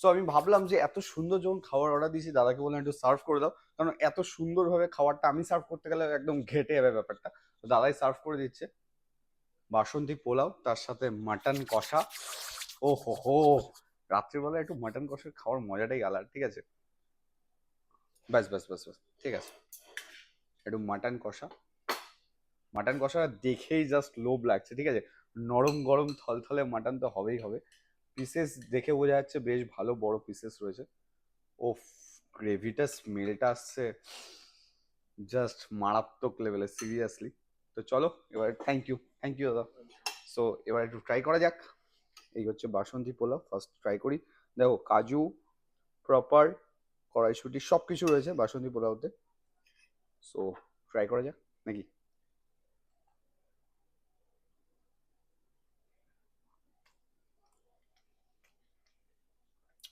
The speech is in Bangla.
সো আমি ভাবলাম যে এত সুন্দর যখন খাবার অর্ডার দিয়েছি, দাদাকে বললাম একটু সার্ভ করে দাও, কারণ এত সুন্দরভাবে খাবারটা আমি সার্ভ করতে গেলে একদম ঘেটে যাবে ব্যাপারটা। তো দাদাই সার্ভ করে দিচ্ছে বাসন্তী পোলাও, তার সাথে মাটন কষা। ও হো হো, রাত্রিবেলা একটু মাটন কষা খাওয়ার মজাটাই আলাদা। ঠিক আছে, ব্যাস ব্যাস ব্যাস ব্যাস, ঠিক আছে। একটু মাটন কষা, মাটন কষা দেখেই জাস্ট লোভ লাগছে। ঠিক আছে, নরম গরম থলথলে মাটন তো হবেই হবে। পিসেস দেখে বোঝা যাচ্ছে বেশ ভালো বড় পিসেস রয়েছে। ও, গ্রেভিটা স্মেলটা আসছে জাস্ট মারাত্মক লেভেলের, সিরিয়াসলি। তো চলো এবার, থ্যাংক ইউ দাদা। সো এবার একটু ট্রাই করা যাক। এই হচ্ছে বাসন্তী পোলাও, ফার্স্ট ট্রাই করি। দেখো, কাজু প্রপার, কড়াইশুঁটি সব কিছু রয়েছে বাসন্তী পোলাওতে। সো ট্রাই করা যাক নাকি।